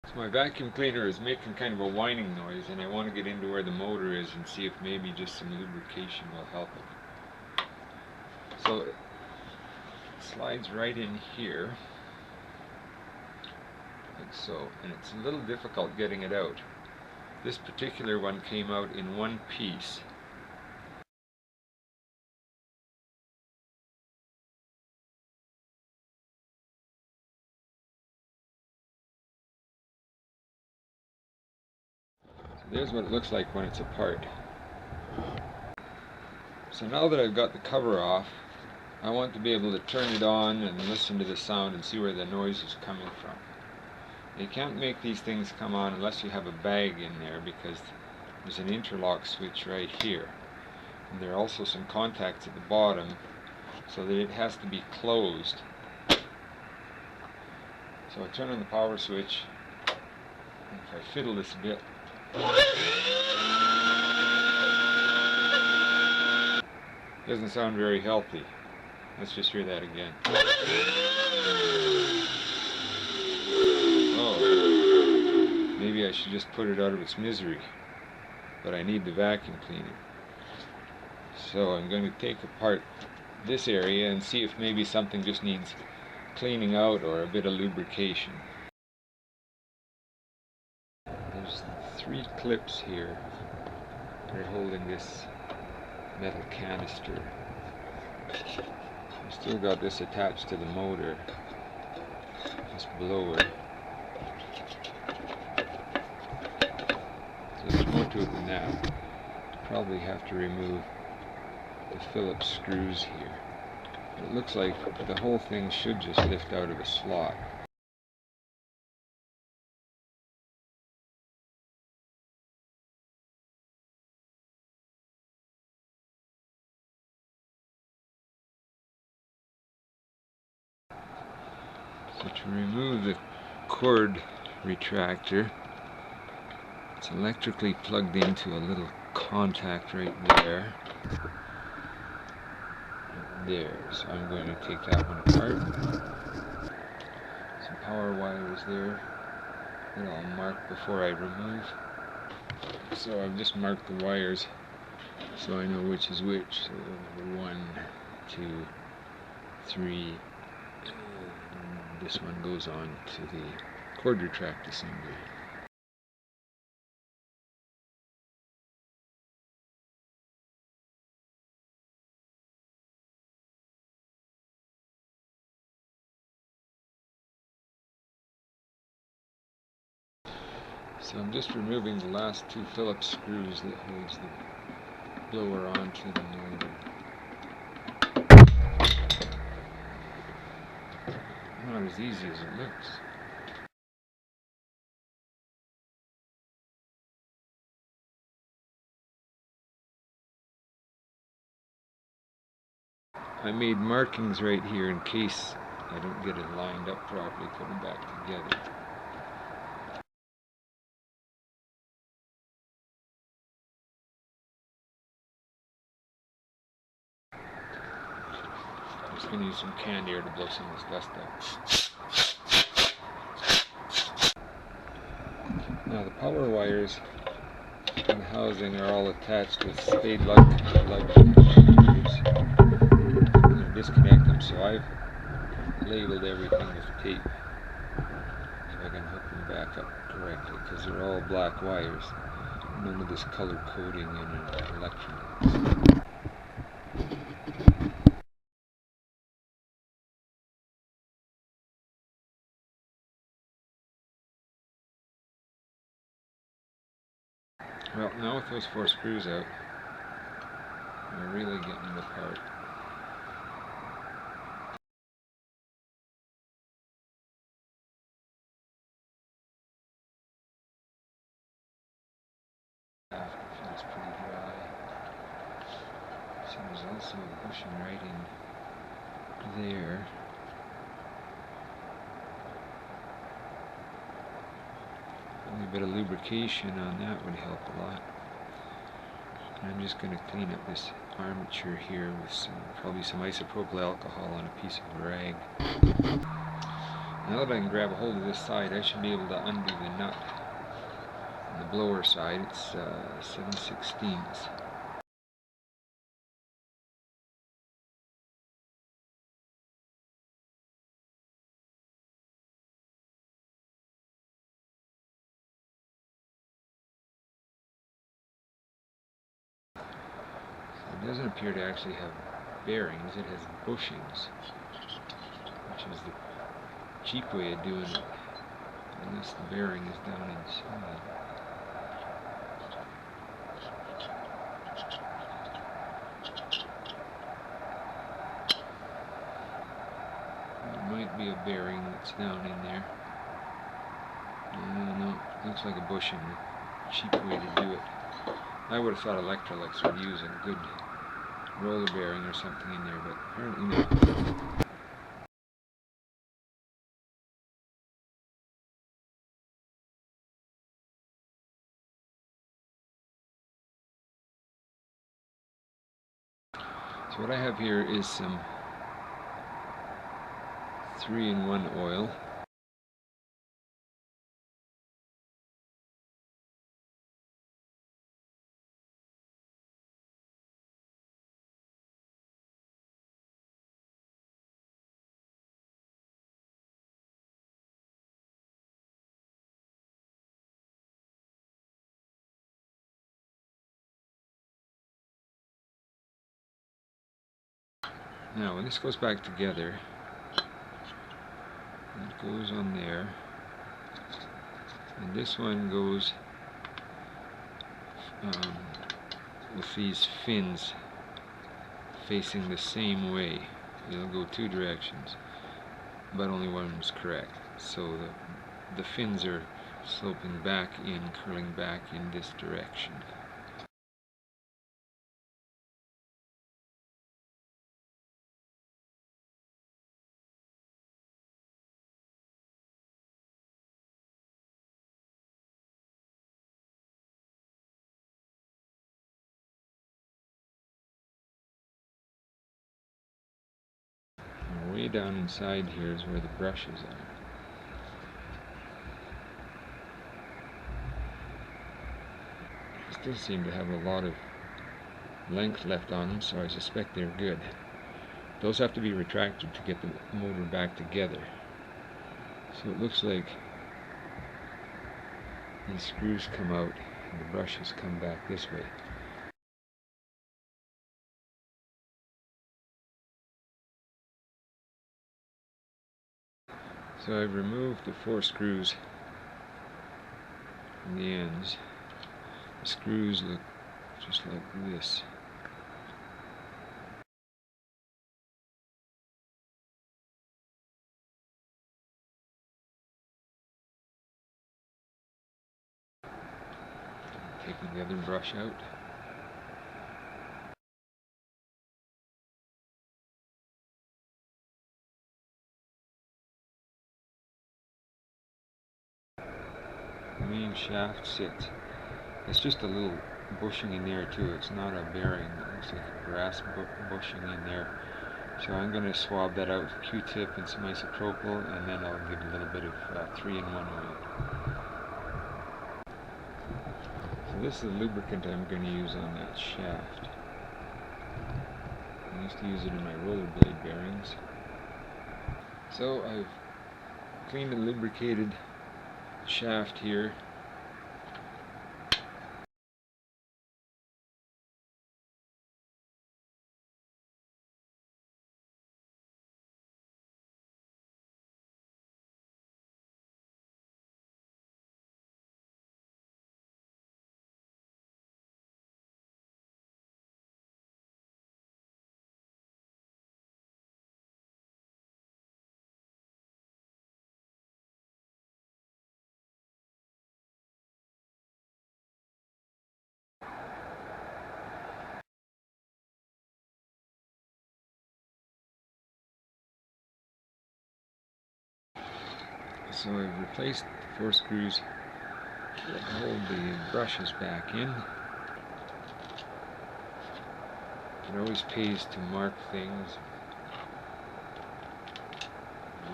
So my vacuum cleaner is making kind of a whining noise, and I want to get into where the motor is and see if maybe just some lubrication will help it. So it slides right in here, like so, and it's a little difficult getting it out. This particular one came out in one piece. There's what it looks like when it's apart. So now that I've got the cover off, I want to be able to turn it on and listen to the sound and see where the noise is coming from. You can't make these things come on unless you have a bag in there, because there's an interlock switch right here. And there are also some contacts at the bottom so that it has to be closed. So I turn on the power switch, and if I fiddle this a bit, doesn't sound very healthy. Let's just hear that again. Oh, maybe I should just put it out of its misery. But I need the vacuum cleaner. So I'm going to take apart this area and see if maybe something just needs cleaning out or a bit of lubrication. There's 3 clips here that are holding this metal canister. I've still got this attached to the motor, this blower. So there's more to it than that. Probably have to remove the Phillips screws here. But it looks like the whole thing should just lift out of a slot. So to remove the cord retractor, it's electrically plugged into a little contact right there. There, so I'm going to take that one apart. Some power wires there that I'll mark before I remove. So I've just marked the wires so I know which is which. So 1, 2, 3. This one goes on to the cord retract assembly. So I'm just removing the last 2 Phillips screws that holds the blower onto the motor. Not as easy as it looks. I made markings right here in case I don't get it lined up properly, put them back together. I'm just going to use some canned air to blow some of this dust out. Now the power wires and the housing are all attached with spade lug screws. I'm going to disconnect them, so I've labeled everything with tape so I can hook them back up correctly, because they're all black wires. None of this color coding in an Electrolux. Well, now with those 4 screws out, we're really getting it apart. Feels pretty dry. So there's also a bushing right in there. A bit of lubrication on that would help a lot. And I'm just going to clean up this armature here with probably some isopropyl alcohol on a piece of rag. Now that I can grab a hold of this side, I should be able to undo the nut. On the blower side, it's 7/16. It doesn't appear to actually have bearings, it has bushings, which is the cheap way of doing it, unless the bearing is down inside. There might be a bearing that's down in there. No, looks like a bushing, the cheap way to do it. I would have thought Electrolux would use a good roller bearing or something in there, but apparently not. So what I have here is some 3-in-1 oil. Now when this goes back together, it goes on there, and this one goes with these fins facing the same way. It'll go two directions, but only one's correct. So the fins are sloping back in, curling back in this direction. Way down inside here is where the brushes are. Still seem to have a lot of length left on them, so I suspect they're good. Those have to be retracted to get the motor back together. So it looks like these screws come out and the brushes come back this way. So I've removed the 4 screws from the ends. The screws look just like this. Taking the other brush out. The main shaft sits. It's just a little bushing in there too. It's not a bearing. It looks like a brass bushing in there. So I'm going to swab that out with a Q-tip and some isopropyl, and then I'll give a little bit of 3-in-1 oil. So this is the lubricant I'm going to use on that shaft. I used to use it in my rollerblade bearings. So I've cleaned and lubricated the shaft here. So I've replaced the 4 screws that hold the brushes back in. It always pays to mark things.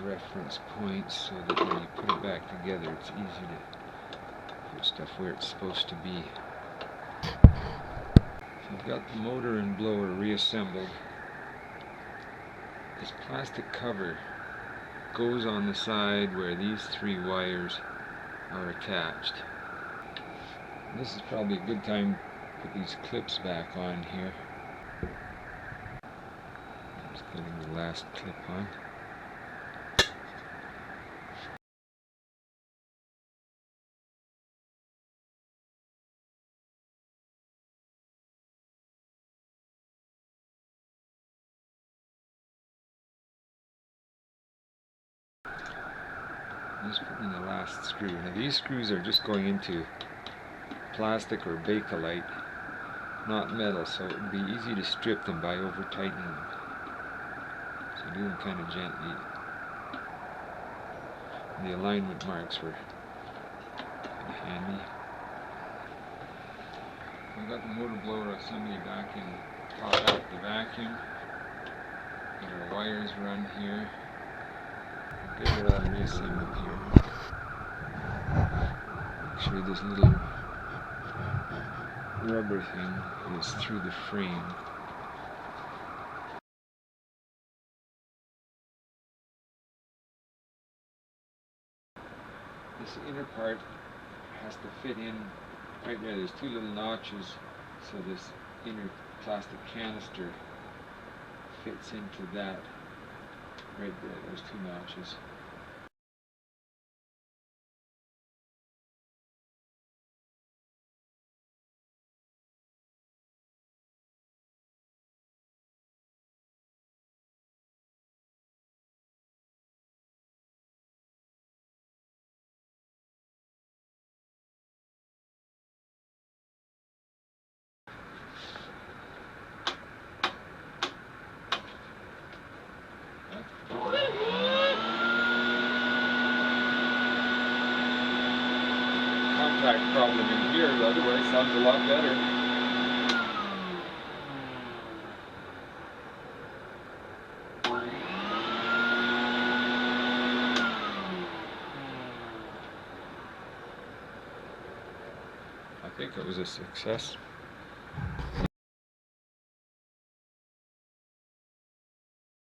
reference points so that when you put it back together it's easy to put stuff where it's supposed to be. So I've got the motor and blower reassembled. This plastic cover goes on the side where these 3 wires are attached. This is probably a good time to put these clips back on here. Just getting the last clip on. Just putting in the last screw. Now these screws are just going into plastic or Bakelite, not metal, so it would be easy to strip them by over tightening them. So do them kind of gently. And the alignment marks were kind of handy. I've got the motor blower assembly back in, top out the vacuum. Got our wires run here. Get it all reassembled here. Make sure this little rubber thing is through the frame. This inner part has to fit in right there. There's 2 little notches, so this inner plastic canister fits into that right there. Those 2 notches. Contact problem in here, but otherwise sounds a lot better. I think it was a success.